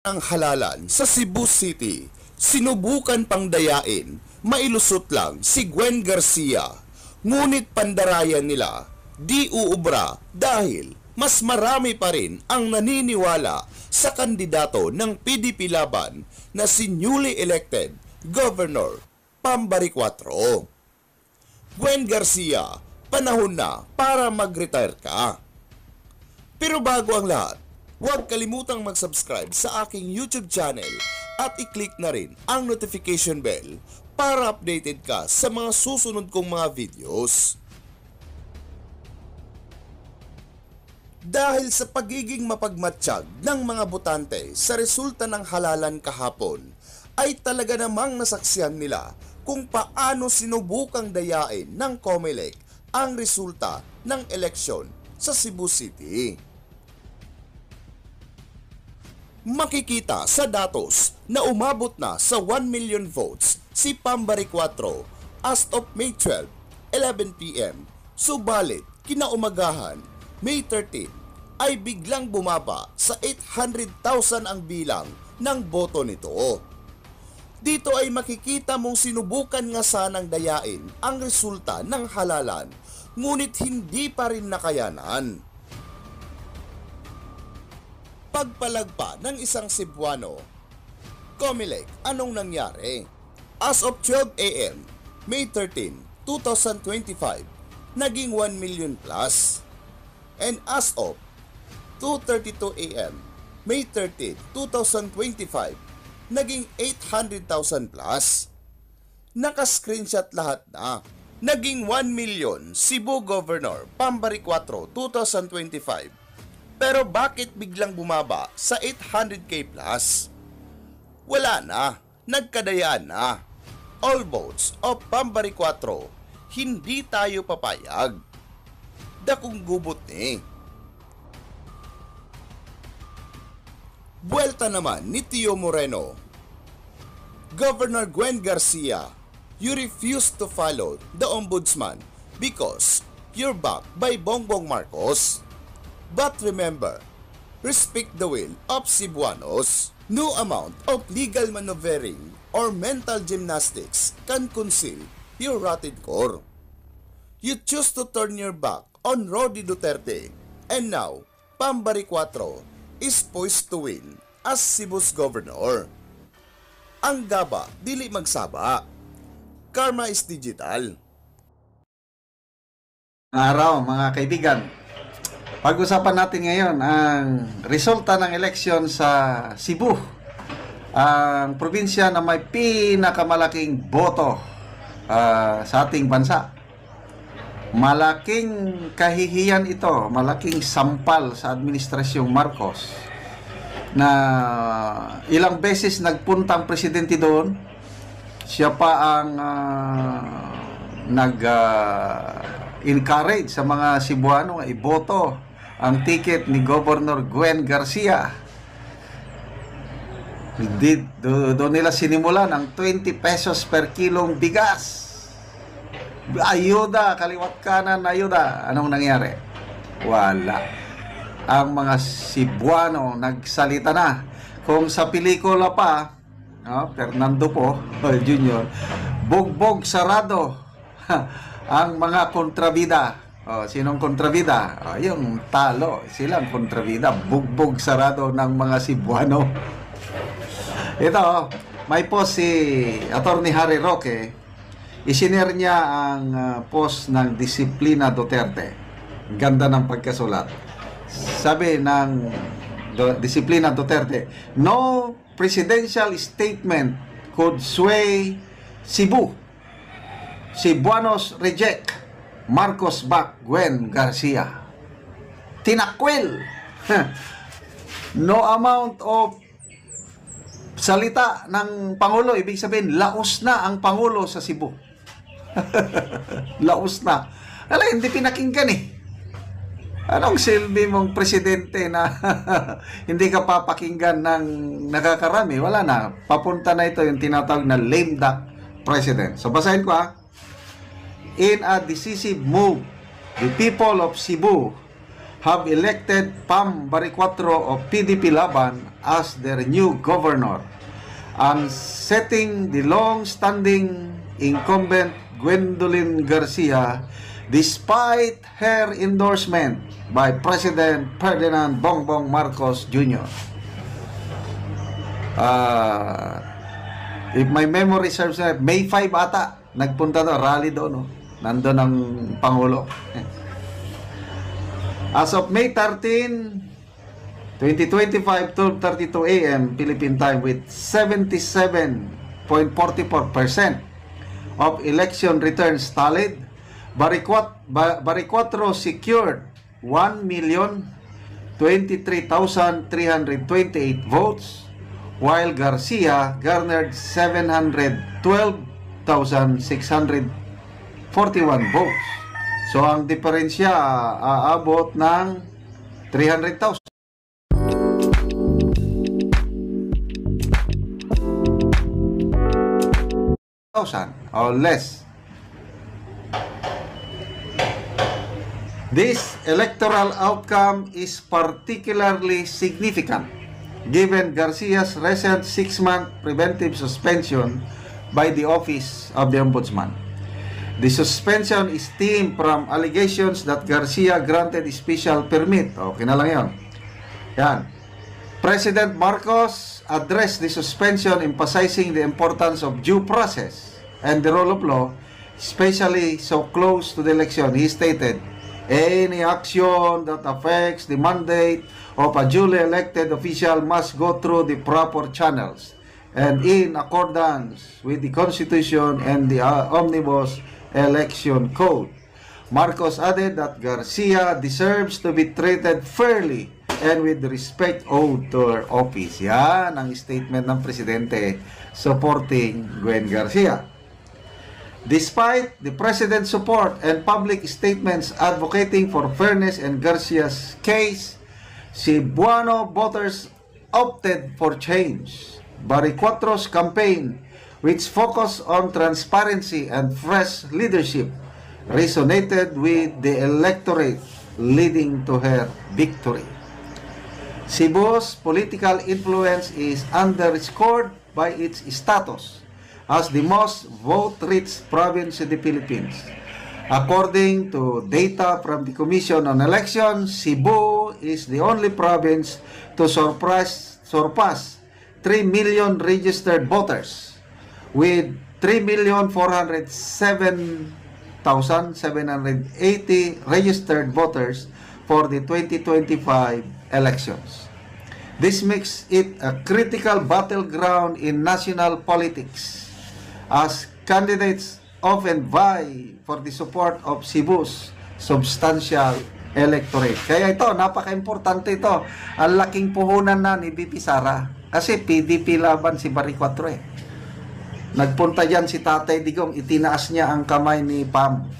Ang halalan sa Cebu City, sinubukan pang dayain, mailusot lang si Gwen Garcia. Ngunit pandarayan nila, di uubra dahil mas marami pa rin ang naniniwala sa kandidato ng PDP laban na si newly elected Governor Pambari 4. Gwen Garcia, panahon na para mag-retire ka. Pero bago ang lahat, huwag kalimutang mag-subscribe sa aking YouTube channel at i-click na rin ang notification bell para updated ka sa mga susunod kong mga videos. Dahil sa pagiging mapagmatsyag ng mga botante sa resulta ng halalan kahapon, ay talaga namang nasaksihan nila kung paano sinubukang dayain ng COMELEC ang resulta ng eleksyon sa Cebu City. Makikita sa datos na umabot na sa 1 million votes si Pambari 4 as of May 12, 11 p.m. Subalit, kinaumagahan, May 13, ay biglang bumaba sa 800,000 ang bilang ng boto nito. Dito ay makikita mong sinubukan nga sanang dayain ang resulta ng halalan, ngunit hindi pa rin nakayanan. Pagpalagpa ng isang Cebuano, COMELEC, anong nangyari? As of 12 a.m., May 13, 2025, naging 1 million plus. And as of 2:32 a.m., May 13, 2025, naging 800,000 plus. Naka-screenshot lahat na. Naging 1 million Cebu Governor Pambari 4, 2025. Pero bakit biglang bumaba sa 800k plus? Wala na, nagkadayaan na. All votes of Pambari 4, hindi tayo papayag. Dakong gubot ni. Buwelta naman ni Tio Moreno. Governor Gwen Garcia, you refuse to follow the ombudsman because you're backed by Bongbong Marcos. But remember, respect the will of Cebuanos. No amount of legal maneuvering or mental gymnastics can conceal your rotted core. You choose to turn your back on Rody Duterte, and now, Pambari 4 is poised to win as Cebu's governor. Ang gaba, dili magsaba. Karma is digital. Araw mga kaibigan, pag-usapan natin ngayon ang resulta ng eleksyon sa Cebu, ang probinsya na may pinakamalaking boto sa ating bansa. Malaking kahihiyan ito, malaking sampal sa administrasyong Marcos na ilang beses nagpuntang presidente doon. Siya pa ang nag-encourage sa mga Cebuano iboto ang ticket ni Governor Gwen Garcia. Doon nila sinimulan ang 20 pesos per kilong bigas. Ayuda, kaliwat kanan, ayuda. Anong nangyari? Wala. Ang mga Cebuano nagsalita na. Kung sa pelikula pa, Fernando po, Junior, bugbog sarado ang mga kontrabida. Sinong kontrabida? Yung talo, silang kontrabida. Bugbog sarado ng mga Cebuano. Ito, may post si Attorney Harry Roque. Isinare niya ang post ng Disiplina Duterte. Ganda ng pagkasulat. Sabi ng Disiplina Duterte, no presidential statement could sway Cebu. Cebuanos reject Marcos back Gwen Garcia. Tinakwil. No amount of salita ng Pangulo, ibig sabihin, laos na ang Pangulo sa Cebu. Laos na. Hindi pinakinggan eh. Anong silbi mong presidente na hindi ka papakinggan ng nakakarami? Wala na. Papunta na ito yung tinatawag na lame duck president. So basahin ko In a decisive move, the people of Cebu have elected Pam Baricuatro of PDP Laban as their new governor, and setting the long-standing incumbent Gwendolyn Garcia despite her endorsement by President Ferdinand Bongbong Marcos Jr. If my memory serves me, May 5 ata, nagpunta doon, rally doon, no? Nandun ang Pangulo. As of May 13, 2025, 12:32 a.m. Philippine time, with 77.44% of election returns tallied, Baricuatro secured 1,023,328 votes, while Garcia garnered 712,641 votes. So ang diferensya aabot ng 300,000 or less. This electoral outcome is particularly significant given Garcia's recent 6-month preventive suspension by the Office of the Ombudsman. The suspension is stemmed from allegations that Garcia granted special permit. Okay na lang yun. Yan. President Marcos addressed the suspension, emphasizing the importance of due process and the rule of law, especially so close to the election. He stated, any action that affects the mandate of a duly elected official must go through the proper channels and in accordance with the Constitution and the Omnibus Election Code. Marcos added that Garcia deserves to be treated fairly and with respect owed to her office. Yan ang statement ng Presidente supporting Gwen Garcia. Despite the President's support and public statements advocating for fairness in Garcia's case, Cebuano voters opted for change. Baricuatro's campaign, which focused on transparency and fresh leadership, resonated with the electorate, leading to her victory. Cebu's political influence is underscored by its status as the most vote-rich province in the Philippines. According to data from the Commission on Elections, Cebu is the only province to surpass 3 million registered voters, with 3,407,780 registered voters for the 2025 elections. This makes it a critical battleground in national politics, as candidates often vie for the support of Cebu's substantial electorate. Kaya ito, napaka-importante ito. Ang laking puhunan na ni BP Sara. Kasi PDP laban si Baricuatro eh. Nagpunta dyan si Tatay Digong, itinaas niya ang kamay ni Pam.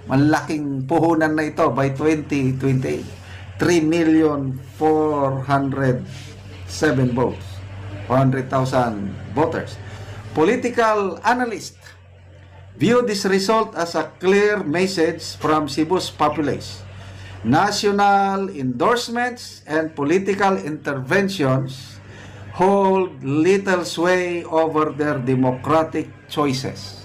Malaking puhunan na ito by 2028. 3,407,000 votes. 400,000 voters. Political analysts view this result as a clear message from Cebu's populace. National endorsements and political interventions hold little sway over their democratic choices.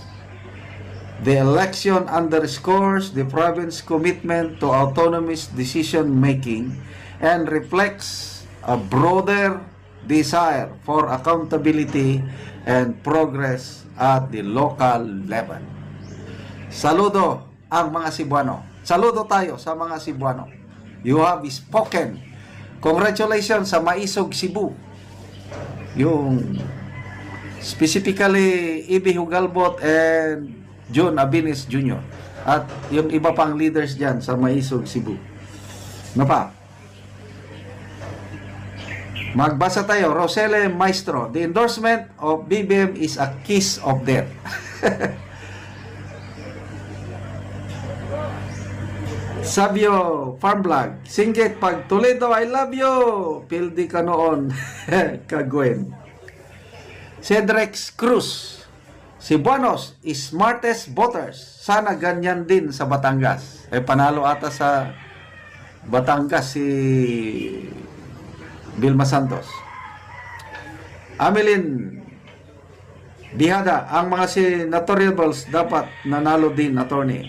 The election underscores the province's commitment to autonomous decision-making and reflects a broader desire for accountability and progress at the local level. Saludo ang mga Cebuano. Saludo tayo sa mga Cebuano. You have spoken. Congratulations sa Maisog Cebu. Yung specifically Ibi Hugalbot and John Abines Jr. At yung iba pang leaders dyan sa Maisog Cebu. Ano pa? Magbasa tayo. Roselle Maestro. The endorsement of BBM is a kiss of death. Sabio Farmblog. Singgit pag Toledo, I love you. Pildi ka noon. Kagwen. Cedrex Cruz. Cebuanos, smartest voters. Sana ganyan din sa Batangas. Panalo ata sa Batangas si Vilma Santos. Amelin Dihada, ang mga senatorials dapat nanalo din, attorney.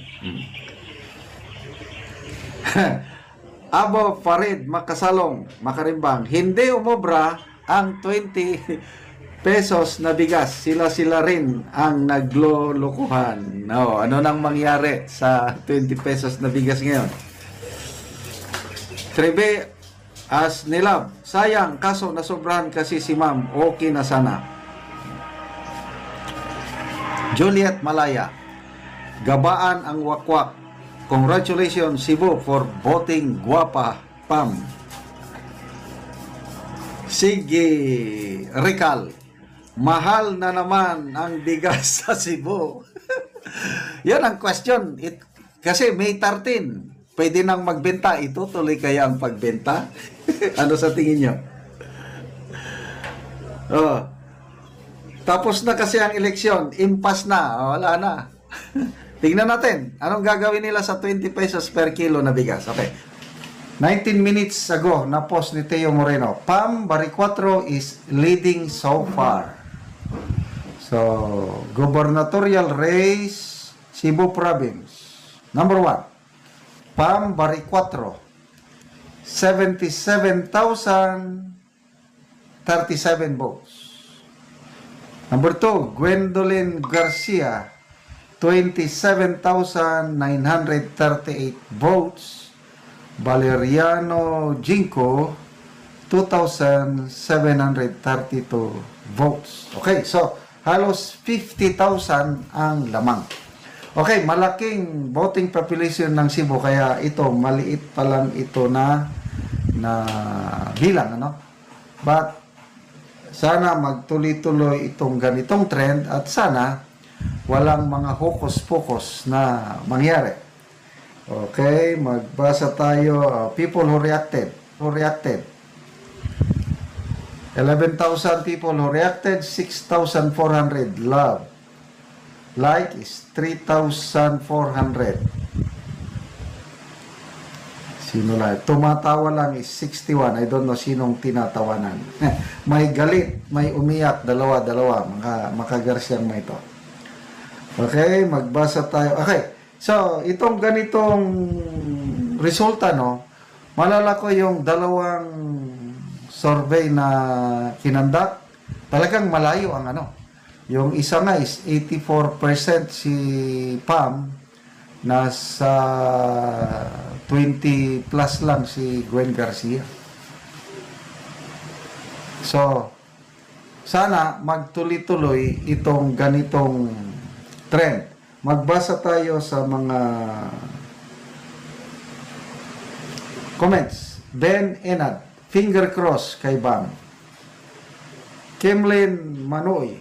Abo Farid Makasalong, Makarimbang, hindi umobra ang 20 pesos na bigas. Sila rin ang naglolokohan. No, ano nang mangyari sa 20 pesos na bigas ngayon? Trebe as nilab. Sayang, kaso nasobrahan kasi si ma'am. Okay na sana. Juliet Malaya. Gabaan ang wakwak. Congratulations Cebu for voting guwapa, Pam. Sige, Rical. Mahal na naman ang bigas sa Cebu. Yan ang question. Kasi May 13, pwede nang magbenta. Itutuloy kaya ang pagbenta? Ano sa tingin nyo? Oh. Tapos na kasi ang eleksyon. Impas na. Wala na. Tingnan natin. Anong gagawin nila sa 20 pesos per kilo na bigas? Okay. 19 minutes ago, na-post ni Teo Moreno. Pam Baricuatro is leading so far. So, gubernatorial race, Cebu Province. Number 1, Pam Baricuatro. 77,037 votes. Number 2, Gwendolyn Garcia. 27,938 votes. Valeriano Jinko, 2,732 votes. Okay, so halos 50,000 ang lamang. Okay, malaking voting population ng Cebu, kaya ito, maliit pa lang ito na bilang, ano? But, sana magtuloy-tuloy itong ganitong trend at sana walang mga hokus-pokus na mangyari. Okay, magbasa tayo. People who reacted. 11,000 people who reacted, 6,400 love. Like is 3,400. Sino lang? Tumatawa lang is 61. I don't know sinong tinatawanan. May galit, may umiyak, dalawa. Makagarsyang may ito. Okay, magbasa tayo. Okay, so itong ganitong resulta, no, malala ko yung dalawang survey na kinandak. Talagang malayo ang ano. Yung isa nga is 84% si Pam, nasa 20 plus lang si Gwen Garcia. So, sana magtuloy-tuloy itong ganitong trend. Magbasa tayo sa mga comments. Ben Enad, finger cross kay Bam. Kimlin Manoy,